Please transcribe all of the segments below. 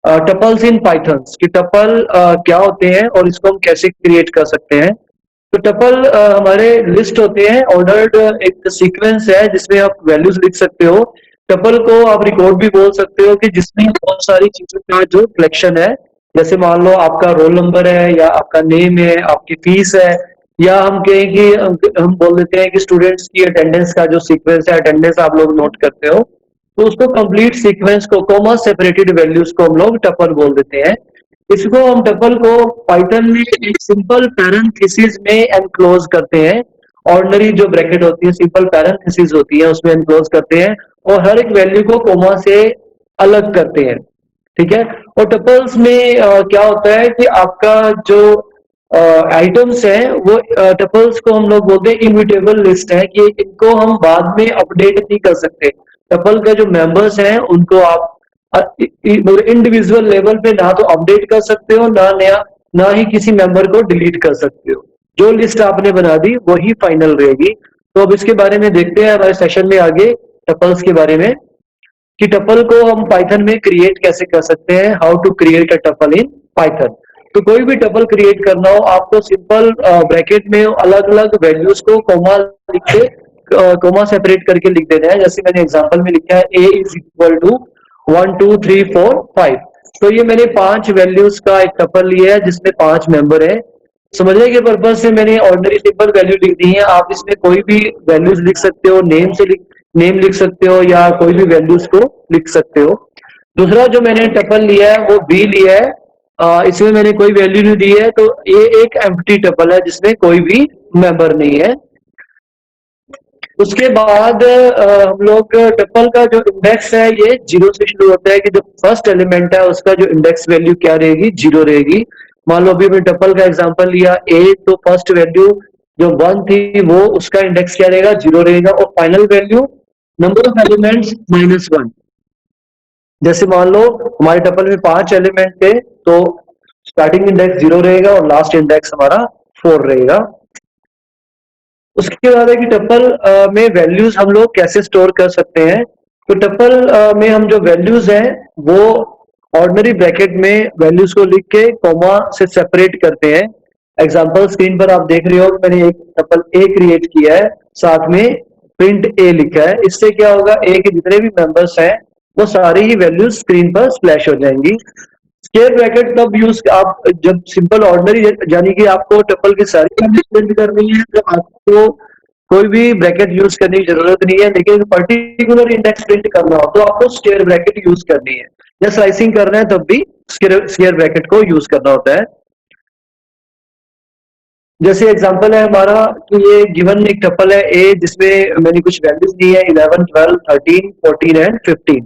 Tuples in Python कि tuple क्या होते हैं और इसको हम कैसे क्रिएट कर सकते हैं। तो टपल हमारे लिस्ट होते हैं, ऑर्डर्ड एक सीक्वेंस है जिसमें आप वैल्यूज लिख सकते हो। टपल को आप रिकॉर्ड भी बोल सकते हो कि जिसमें बहुत सारी चीजों का जो कलेक्शन है, जैसे मान लो आपका रोल नंबर है या आपका नेम है, आपकी फीस है, या हम कहें कि हम बोल देते हैं कि स्टूडेंट्स की अटेंडेंस का जो सीक्वेंस है, अटेंडेंस आप लोग नोट करते हो, तो उसको कंप्लीट सीक्वेंस को कॉमा सेपरेटेड वैल्यूज को हम लोग टपल बोल देते हैं। इसको हम टपल को पाइथन में एक सिंपल पैरेंथेसिस में एनक्लोज करते हैं। ऑर्डिनरी जो ब्रैकेट होती है, सिंपल पैरेंथेसिस होती है, उसमें एनक्लोज करते हैं और हर एक वैल्यू को कोमा से अलग करते हैं। ठीक है। और टपल्स में क्या होता है कि आपका जो आइटम्स है वो टपल्स को हम लोग बोलते हैं इम्यूटेबल लिस्ट है, कि इनको हम बाद में अपडेट नहीं कर सकते। टपल के जो मेंबर्स हैं उनको आप इंडिविजुअल लेवल पे ना तो अपडेट कर सकते हो, ना ही किसी मेंबर को डिलीट कर सकते हो। जो लिस्ट आपने बना दी वही फाइनल रहेगी। तो अब इसके बारे में देखते हैं हमारे सेशन में आगे टपल्स के बारे में, कि टपल को हम पाइथन में क्रिएट कैसे कर सकते हैं, how to create a tuple in Python. तो कोई भी टपल क्रिएट करना हो आपको सिंपल ब्रैकेट में अलग अलग वैल्यूज को कोमा लिख के कोमा सेपरेट करके लिख देना है। जैसे मैंने एग्जांपल में लिखा है a इज इक्वल टू 1 2 3 4 5। तो ये मैंने 5 वैल्यूज का एक टपल लिया है जिसमें 5 मेंबर है। समझने के पर्पज से मैंने ऑर्डिनरी सिंपल वैल्यू लिख दी है। आप इसमें कोई भी वैल्यूज लिख सकते हो, नेम लिख सकते हो या कोई भी वैल्यूज को लिख सकते हो। दूसरा जो मैंने टपल लिया है वो बी लिया है, इसमें मैंने कोई वैल्यू नहीं दी है, तो ये एक एम्प्टी टपल है जिसमें कोई भी मेंबर नहीं है। उसके बाद हम लोग टपल का जो इंडेक्स है ये 0 से शुरू होता है, कि जो फर्स्ट एलिमेंट है उसका जो इंडेक्स वैल्यू क्या रहेगी, 0 रहेगी। मान लो अभी मैं टपल का एग्जांपल लिया a, तो फर्स्ट वैल्यू जो 1 थी वो उसका इंडेक्स क्या रहेगा, 0 रहेगा, और final value number of elements -1। जैसे मान लो हमारे टपल में 5 एलिमेंट थे, तो स्टार्टिंग इंडेक्स 0 रहेगा और लास्ट इंडेक्स हमारा 4 रहेगा। उसके बाद है कि टपल में वैल्यूज हम लोग कैसे स्टोर कर सकते हैं। तो टपल में हम जो वैल्यूज हैं वो ऑर्डिनरी ब्रैकेट में वैल्यूज को लिख के कॉमा से सेपरेट करते हैं। एग्जांपल स्क्रीन पर आप देख रहे हो, मैंने एक टपल ए क्रिएट किया है, साथ में प्रिंट ए लिखा है। इससे क्या होगा, ए के जितने भी मेंबर्स हैं वो सारी ही वैल्यूज स्क्रीन पर स्प्लैश हो जाएंगी। स्क्वायर ब्रैकेट तब यूज आप जब सिंपल ऑर्डिनरी, यानी कि आपको टपल की सारी वैल्यूज प्रिंट करनी है तो आपको कोई भी ब्रैकेट यूज करने की जरूरत नहीं है। लेकिन पर्टिकुलर इंडेक्स प्रिंट करना हो तो आपको स्क्वायर ब्रैकेट यूज करनी है, या स्लाइसिंग करना है तब भी स्क्वायर ब्रैकेट को यूज करना होता है। जैसे एग्जांपल है हमारा कि ये गिवन एक टपल है ए जिसमें मैंने कुछ वैल्यूज दी है 11 12 13 14 एंड 15।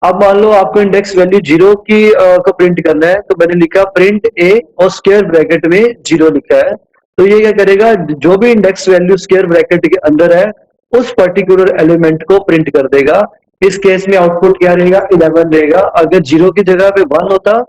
अब मान लो आपको इंडेक्स वैल्यू 0 की को प्रिंट करना है, तो मैंने लिखा प्रिंट ए और स्क्वायर ब्रैकेट में 0 लिखा है। तो ये क्या करेगा, जो भी इंडेक्स वैल्यू स्क्वायर ब्रैकेट के अंदर है उस पर्टिकुलर एलिमेंट को प्रिंट कर देगा। इस केस में आउटपुट क्या रहेगा, 11 रहेगा। अगर 0 की जगह पे 1 होता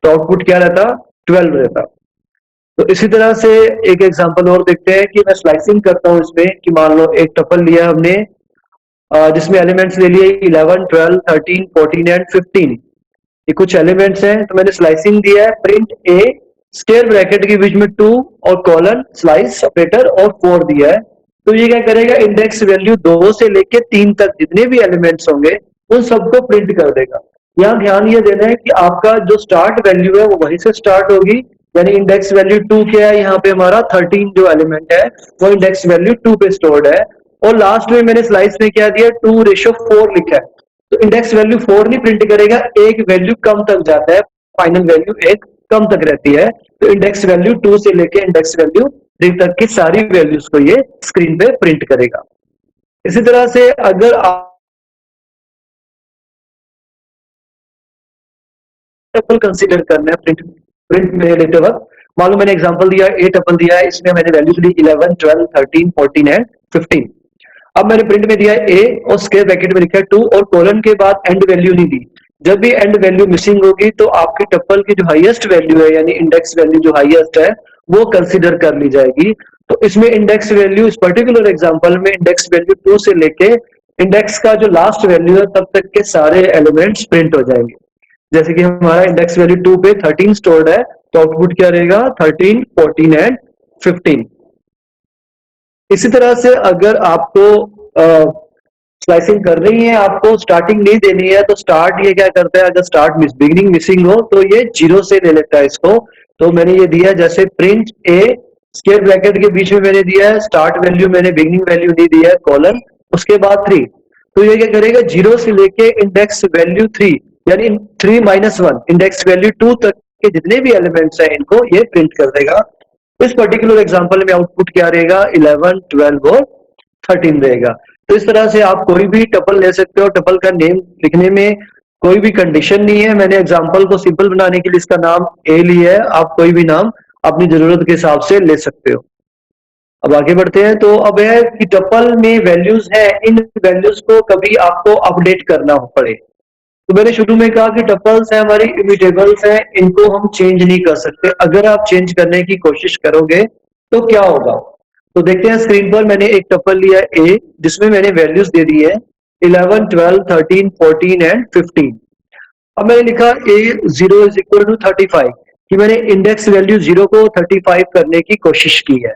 तो आउटपुट क्या रहता, 12 रहता। तो इसी तरह से एक एग्जांपल और देखते हैं कि मैं स्लाइसिंग करता हूं इसमें, कि मान लो एक टपल लिया हमने जिसमें एलिमेंट्स ले लिए 11 12 13 14 एंड 15। ये कुछ एलिमेंट्स हैं, तो मैंने स्लाइसिंग दिया है प्रिंट ए स्क्वायर ब्रैकेट के बीच में 2 और कॉलन स्लाइस ऑपरेटर और 4 दिया है। तो ये क्या करेगा, इंडेक्स वैल्यू 2 से लेके 3 तक जितने भी एलिमेंट्स होंगे उन सबको प्रिंट कर देगा। यहाँ ध्यान ये देना है कि आपका जो स्टार्ट वैल्यू है वो वहीं से स्टार्ट होगी, यानी इंडेक्स वैल्यू 2 क्या है, यहाँ पे हमारा 13 जो एलिमेंट है वो इंडेक्स वैल्यू 2 पे स्टोर्ड है। और लास्ट में मैंने स्लाइस में क्या दिया, 2:4 लिखा है। तो इंडेक्स वैल्यू 4 नहीं प्रिंट करेगा, एक वैल्यू कम तक जाता है, फाइनल वैल्यू एक कम तक रहती है। तो इंडेक्स वैल्यू 2 से लेके इंडेक्स वैल्यू 3 तक की सारी वैल्यूज को ये स्क्रीन पे प्रिंट करेगा। इसी तरह से अगर आप टपल कंसीडर करना है प्रिंट में लेते वक्त, मालूम मैंने एग्जांपल दिया ए टपल दिया है, इसमें मैंने वैल्यूज ली 11 12 13 14 एंड 15। अब मैंने प्रिंट में दिया ए और स्क्वायर ब्रैकेट में लिखा है 2 और कोलन के बाद एंड वैल्यू नहीं दी। जब भी एंड वैल्यू मिसिंग होगी तो आपकी टपल की जो हाईएस्ट वैल्यू है, यानी इंडेक्स वैल्यू जो हाईएस्ट है वो कंसीडर कर ली जाएगी। तो इसमें इंडेक्स वैल्यू, इस पर्टिकुलर एग्जांपल में इंडेक्स वैल्यू 2 से लेके इंडेक्स का जो लास्ट वैल्यू है तब तक के सारे एलिमेंट्स प्रिंट हो जाएंगे। जैसे कि हमारा इंडेक्स वैल्यू 2 पे 13 स्टोर्ड है, तो आउटपुट क्या रहेगा 13, 14 एंड 15। इसी तरह से अगर आपको स्लाइसिंग कर रही है, आपको स्टार्टिंग नहीं देनी है, तो स्टार्ट ये क्या करता है, अगर स्टार्ट बिगिनिंग मिसिंग हो तो ये 0 से ले लेता है इसको। तो मैंने ये दिया जैसे प्रिंट ए, स्क्वायर ब्रैकेट के बीच में मैंने दिया है स्टार्ट वैल्यू, मैंने बिगिनिंग वैल्यू नहीं दिया है, कॉलन, उसके बाद 3। तो ये क्या करेगा 0 से लेके इंडेक्स वैल्यू 3 यानी 3 माइनस 1 इंडेक्स वैल्यू 2 तक के जितने भी एलिमेंट्स हैं इनको ये प्रिंट कर देगा। इस पर्टिकुलर एग्जांपल में आउटपुट क्या रहेगा 11, 12 और 13 रहेगा। तो इस तरह से आप कोई भी टपल ले सकते हो, टपल का नेम लिखने में कोई भी कंडीशन नहीं है। मैंने एग्जांपल को सिंपल बनाने के लिए इसका नाम ए लिया है, आप कोई भी नाम अपनी जरूरत के हिसाब से ले सकते हो। अब आगे बढ़ते हैं। तो अब है कि टपल में वैल्यूज है, इन वैल्यूज को कभी आपको अपडेट करना पड़े। तो मैंने शुरू में कहा कि टपल्स है हमारी इम्यूटेबल्स है, इनको हम चेंज नहीं कर सकते। अगर आप चेंज करने की कोशिश करोगे तो क्या होगा, तो देखते हैं स्क्रीन पर। मैंने एक टपल लिया ए जिसमें मैंने वैल्यूज दे दी है 11, 12, 13, 14 एंड 15। अब मैंने लिखा ए 0 इज इक्वल टू 35 कि मैंने इंडेक्स वैल्यू 0 को 35 करने की कोशिश की है।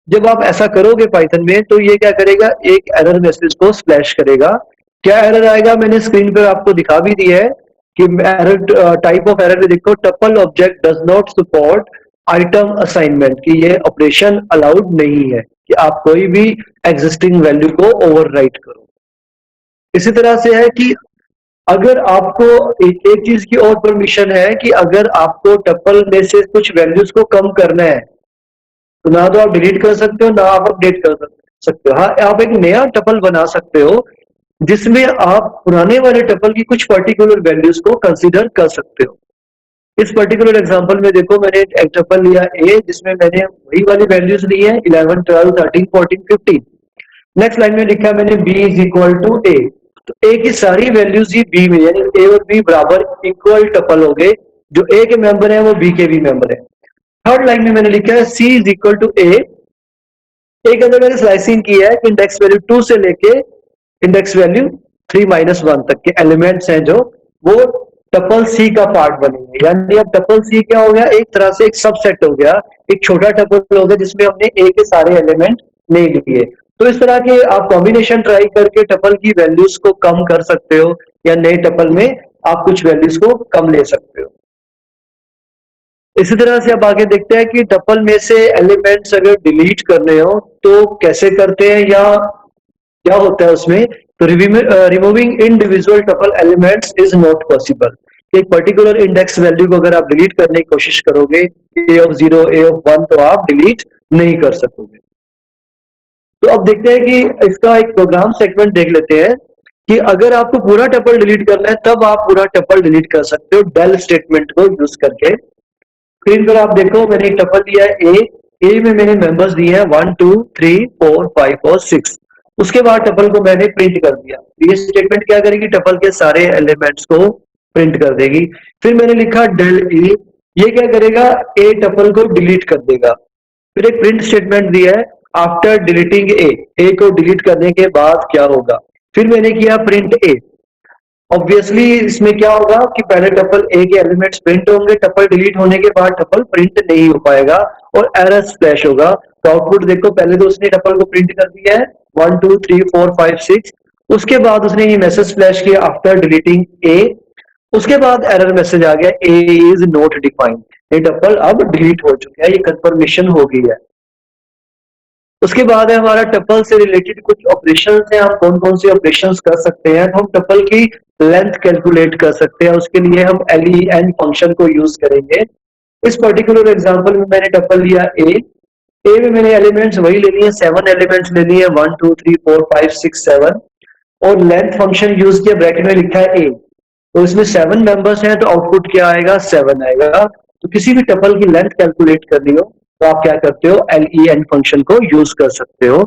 जब आप ऐसा करोगे पाइथन में तो ये क्या करेगा, एक एरर मैसेज को स्प्लैश करेगा। क्या एरर आएगा मैंने स्क्रीन पर आपको दिखा भी दिया है कि एरर टाइप ऑफ एरर देखो, tuple object does not support item assignment, कि ये ऑपरेशन अलाउड नहीं है कि आप कोई भी एग्जिस्टिंग वैल्यू को ओवरराइट करो। इसी तरह से है कि अगर आपको एक चीज की और परमिशन है कि अगर आपको टपल में से कुछ वैल्यूज को कम करना है तो ना तो आप डिलीट कर सकते हो ना आप अपडेट कर सकते हो। हाँ, आप एक नया टपल बना सकते हो जिसमें आप पुराने वाले टपल की कुछ पर्टिकुलर वैल्यूज को कंसीडर कर सकते हो। इस पर्टिकुलर एग्जांपल में देखो, मैंने एक टपल लिया ए जिसमें मैंने वही वाली वैल्यूज ली है 11, 12, 13, 14, 15। नेक्स्ट लाइन में लिखा मैंने b इज इक्वल टू ए, तो ए की सारी वैल्यूज ही बी में, यानी ए और बी बराबर इक्वल टपल हो गए, जो ए के मेंबर है वो बी के भी मेंबर है। थर्ड लाइन में मैंने लिखा है c इज इक्वल टू ए, ए के अंदर मैंने स्लाइसिंग की है कि इंडेक्स वैल्यू 2 से लेके इंडेक्स वैल्यू 3 माइनस 1 तक के एलिमेंट्स हैं जो वो टपल सी का पार्ट बनेंगे। यानी अब टपल सी क्या हो गया, एक तरह से एक सबसेट हो गया, एक छोटा टपल हो गया जिसमें हमने ए के सारे एलिमेंट नहीं लिए। तो इस तरह के आप कॉम्बिनेशन ट्राई करके टपल की वैल्यूज को कम कर सकते हो, या नए टपल में आप कुछ वैल्यूज को कम ले सकते हो। इसी तरह से अब आगे देखते हैं कि टपल में से एलिमेंट्स अगर डिलीट करने हो तो कैसे करते हैं या क्या होता है उसमें। तो removing individual tuple elements is not possible. एक पर्टिकुलर इंडेक्स वैल्यू को अगर आप डिलीट करने की कोशिश करोगे ए ऑफ 0, ए ऑफ 1, तो आप डिलीट नहीं कर सकोगे। तो अब देखते हैं कि इसका एक प्रोग्राम सेगमेंट देख लेते हैं कि अगर आपको पूरा टपल डिलीट करना है तब आप पूरा टपल डिलीट कर सकते हो डेल स्टेटमेंट को यूज करके। स्क्रीन पर आप देखो, मैंने एक टपल दिया है ए में मैंने मेंबर्स दिए हैं 1, 2, 3, 4, 5 और 6। उसके बाद टपल को मैंने प्रिंट कर दिया। ये स्टेटमेंट क्या करेगी, टपल के सारे एलिमेंट्स को प्रिंट कर देगी। फिर मैंने लिखा डेल ए, ये क्या करेगा ए टपल को डिलीट कर देगा। फिर एक प्रिंट स्टेटमेंट दिया है आफ्टर डिलीटिंग ए को डिलीट करने के बाद क्या होगा। फिर मैंने किया प्रिंट ए। ऑब्वियसली इसमें क्या होगा कि पहले टपल ए के एलिमेंट्स प्रिंट होंगे, टपल डिलीट होने के बाद टपल प्रिंट नहीं हो पाएगा और एरर स्प्लैश होगा। तो आउटपुट देखो, पहले तो उसने टपल को प्रिंट कर दिया है 1, 2, 3, 4, 5, 6। उसके बाद उसने ये मैसेज स्प्लैश किया आफ्टर डिलीटिंग ए। उसके बाद एरर मैसेज आ गया ए इज नॉट डिफाइंड, ये टपल अब डिलीट हो चुका है, ये कंफर्मेशन हो गई है। उसके बाद है हमारा टपल से रिलेटेड कुछ ऑपरेशंस हैं। हम कौन कौन से ऑपरेशंस कर सकते हैं, तो हम टपल की लेंथ कैलकुलेट कर सकते हैं। उसके लिए हम len फंक्शन को यूज करेंगे। इस पर्टिकुलर एग्जांपल में मैंने टपल लिया ए में मैंने एलिमेंट्स वही ले लिए, 7 एलिमेंट्स ले लिए, 1, 2, 3, 4, 5, 6, 7 और लेंथ फंक्शन यूज किया, ब्रैकेट में लिखा है ए। तो इसमें 7 मेंबर्स हैं तो आउटपुट क्या आएगा 7 आएगा। तो किसी भी टपल की लेंथ कैलकुलेट करनी हो तो आप क्या करते हो len फंक्शन को यूज कर सकते हो।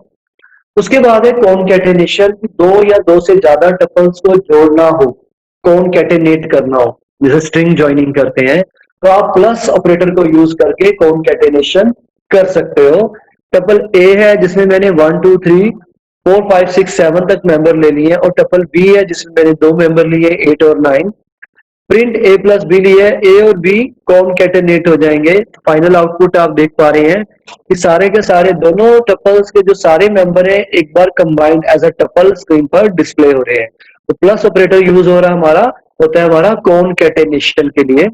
उसके बाद है कॉनकैटेनेशन, दो या दो से ज्यादा टपल्स को जोड़ना हो, कॉनकैटेनेट करना हो, जैसे स्ट्रिंग जॉइनिंग करते हैं, तो आप प्लस ऑपरेटर को यूज करके कॉनकैटेनेशन कर सकते हो। टपल ए है जिसमें मैंने 1, 2, 3, 4, 5, 6, 7 तक मेंबर ले लिए और टपल बी है जिसमें मैंने 2 मेंबर लिए 8 और 9। प्रिंट ए प्लस बी लिया है, ए और बी कॉनकैटिनेट हो जाएंगे। फाइनल आउटपुट आप देख पा रहे हैं कि सारे के सारे दोनों टपल्स के जो सारे मेंबर हैं एक बार combined as a tuple screen पर डिस्प्ले हो रहे हैं। तो प्लस ऑपरेटर यूज हो रहा है हमारा, होता है हमारा कॉनकैटिनेशन के लिए।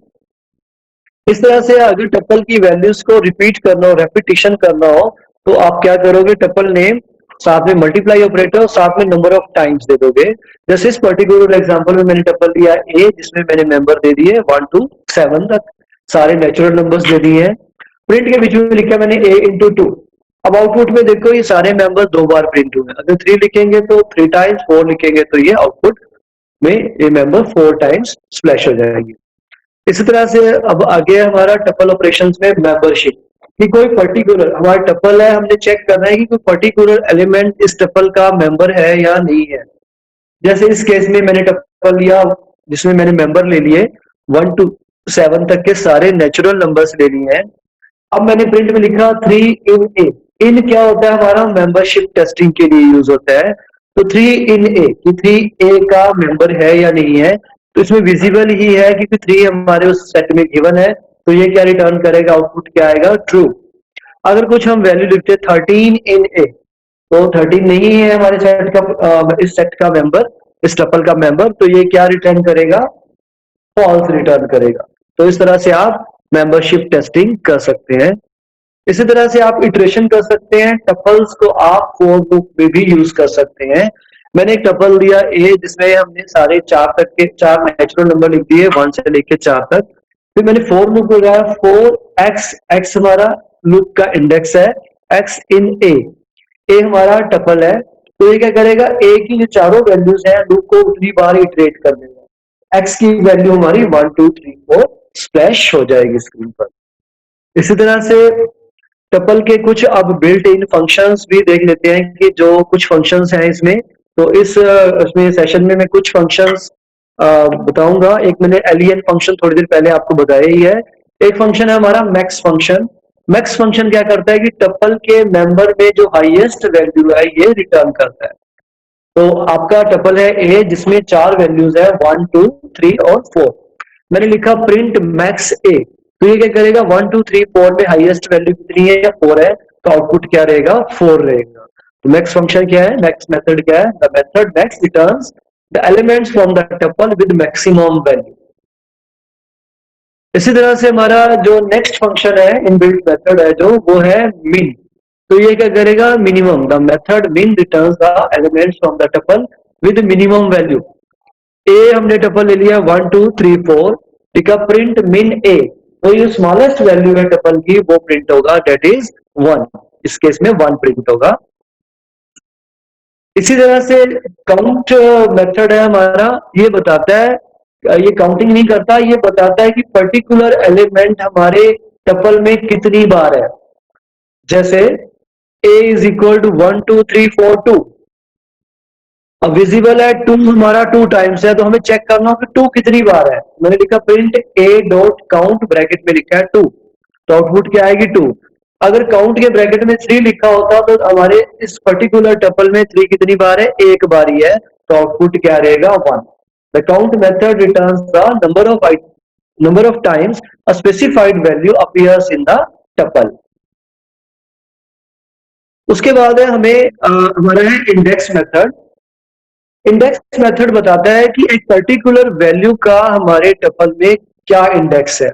इस तरह से अगर टपल की वैल्यूज को रिपीट करना हो, रेपिटेशन करना हो, तो आप क्या करोगे, टपल नेम साथ में मल्टीप्लाई ऑपरेटर साथ में नंबर ऑफ टाइम्स दे दोगे। जैसे इस पर्टिकुलर एग्जांपल में मैंने टपल दिया ए, जिसमें मैंने मेंबर दे दिए 1 to 7 तक, सारे नेचुरल नंबर्स दे दिए हैं। प्रिंट के बीच में लिखा मैंने ए इंटू 2। अब आउटपुट में देखो ये सारे मेंबर दो बार प्रिंट हुए। अगर 3 लिखेंगे तो 3 टाइम्स, 4 लिखेंगे तो ये आउटपुट में ये मेंबर 4 टाइम्स स्प्लैश हो जाएंगे। इसी तरह से अब आगे हमारा टपल ऑपरेशंस में मेंबरशिप, कि कोई पर्टिकुलर हमारा टपल है, हमने चेक करना है कि कोई पर्टिकुलर एलिमेंट इस टपल का मेंबर है या नहीं है। जैसे इस केस में मैंने टपल लिया जिसमें मैंने मेंबर ले लिए 1 to 7 तक के सारे नेचुरल नंबर्स ले लिए हैं। अब मैंने प्रिंट में लिखा 3 इन ए। इन क्या होता है, हमारा मेंबरशिप टेस्टिंग के लिए यूज होता है। तो 3 इन ए, कि 3 ए का मेंबर है या नहीं है। तो इसमें विजिबल ही है क्योंकि 3 हमारे उस सेट में गिवन है, तो ये क्या रिटर्न करेगा, आउटपुट क्या आएगा, ट्रू। अगर कुछ हम वैल्यू लिखते 13 इन ए, तो 13 नहीं है हमारे सेट का, इस सेट का मेंबर, इस टपल का मेंबर, तो ये क्या रिटर्न करेगा, फॉल्स रिटर्न करेगा। तो इस तरह से आप मेंबरशिप टेस्टिंग कर सकते हैं। इसी तरह से आप इटरेशन कर सकते हैं। टपल्स को आप फॉर लूप में भी यूज कर सकते हैं। मैंने एक टपल दिया ए जिसमें हमने सारे 4 तक के 4 नेचुरल नंबर लिख दिए 1 से लेके 4 तक। फिर मैंने फॉर लूप लगाया 4x, x हमारा लूप का इंडेक्स है, x इन ए हमारा टपल है। तो ये क्या करेगा, ए की जो चारों वैल्यूज है लूप को उतनी बार इटरेट कर देगा। x की वैल्यू हमारी 1 2 3 4 स्प्लैश हो जाएगी स्क्रीन पर। इसी तरह से टपल के कुछ अब बिल्ट इन फंक्शंस भी देख लेते हैं कि जो कुछ फंक्शंस हैं इसमें। तो इसमें सेशन में मैं कुछ फंक्शंस बताऊंगा। एक मैंने एलियन फंक्शन थोड़ी देर पहले आपको बताया ही है। एक फंक्शन है हमारा मैक्स फंक्शन। मैक्स फंक्शन क्या करता है कि टपल के मेंबर में जो हाईएस्ट वैल्यू है ये रिटर्न करता है। तो आपका टपल है ए जिसमें 4 वैल्यूज है 1 2 3 और 4। मैंने लिखा प्रिंट मैक्स ए, तो ये क्या करेगा, 1 2 3 4 में हाईएस्ट वैल्यू कितनी है, या 4 है, तो आउटपुट क्या रहेगा, 4 रहेगा। तो मैक्स फंक्शन क्या है, मैक्स मेथड क्या है, the method max returns the elements from the tuple with maximum value. इसी तरह से हमारा जो नेक्स्ट फंक्शन है इनबिल्ट मेथड है जो, वो है मिन। तो ये क्या करेगा, minimum, the method min returns the elements from the tuple with minimum value. ए हमने टपल ले लिया 1 2 3 4, लिखा प्रिंट मिन ए, तो ये स्मॉलेस्ट वैल्यू है टपल की वो प्रिंट होगा, डेट इज 1। इस केस में 1 प्रिंट होगा। इसी तरह से काउंट मेथड है हमारा, ये बताता है, ये काउंटिंग नहीं करता, ये बताता है कि पर्टिकुलर एलिमेंट हमारे टपल में कितनी बार है। जैसे a इज इक्वल टू 1 2 3 4 2, अब विजिबल है 2 हमारा 2 टाइम्स है, तो हमें चेक करना हो कि 2 कितनी बार है। मैंने लिखा print a dot count, bracket में लिखा है 2, तो आउटपुट क्या आएगी 2। अगर काउंट के ब्रैकेट में 3 लिखा होता तो हमारे इस पर्टिकुलर टपल में 3 कितनी बार है, एक बार ही है, तो आउटपुट क्या रहेगा 1। The count method returns the number of times a specified value appears in the tuple. उसके बाद है हमें हमारा है इंडेक्स मेथड। इंडेक्स मेथड बताता है कि एक पर्टिकुलर वैल्यू का हमारे टपल में क्या इंडेक्स है।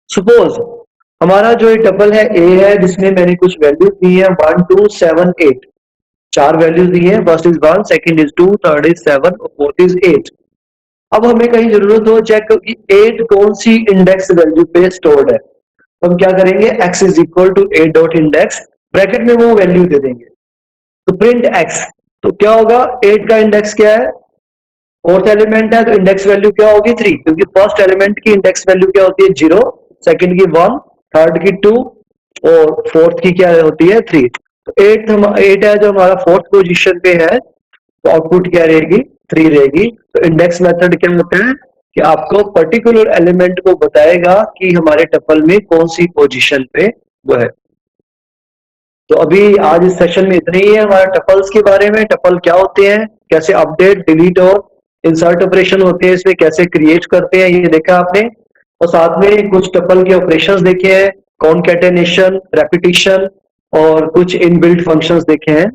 सपोज हमारा जो ये टपल है ए है जिसमें मैंने कुछ वैल्यू दी है 1 2 7 8, 4 वैल्यूज दी है, first is 1, second is 2, third is 7 और फोर्थ इज 8। अब हमें कहीं जरूरत हो चेक कि 8 कौन सी इंडेक्स वैल्यू पे स्टोर्ड है, तो हम क्या करेंगे, x is equal to 8 dot index, bracket में वो वैल्यू दे देंगे, तो प्रिंट x। तो क्या होगा, 8 का इंडेक्स क्या है, फोर्थ एलिमेंट है, तो इंडेक्स वैल्यू क्या होगी 3, क्योंकि फर्स्ट एलिमेंट की इंडेक्स वैल्यू क्या होती है 0, सेकंड की 1, थर्ड की 2 और फोर्थ की क्या होती है 3। तो 8 है जो हमारा फोर्थ पोजीशन पे है, तो आउटपुट क्या रहेगी 3 रहेगी। तो इंडेक्स मेथड क्या होता है कि आपको पर्टिकुलर एलिमेंट को बताएगा कि हमारे टपल में कौन सी पोजीशन पे वो है। तो अभी आज इस सेशन में इतना ही है हमारे टपल्स के बारे में। टपल क्या होते हैं, कैसे अपडेट डिलीट और इंसर्ट ऑपरेशन होते हैं, इसमें कैसे क्रिएट करते हैं ये देखा आपने, और साथ में कुछ टपल के ऑपरेशंस देखे हैं, कॉनकैटेनेशन, रेपिटिशन और कुछ इनबिल्ट फंक्शंस देखे हैं।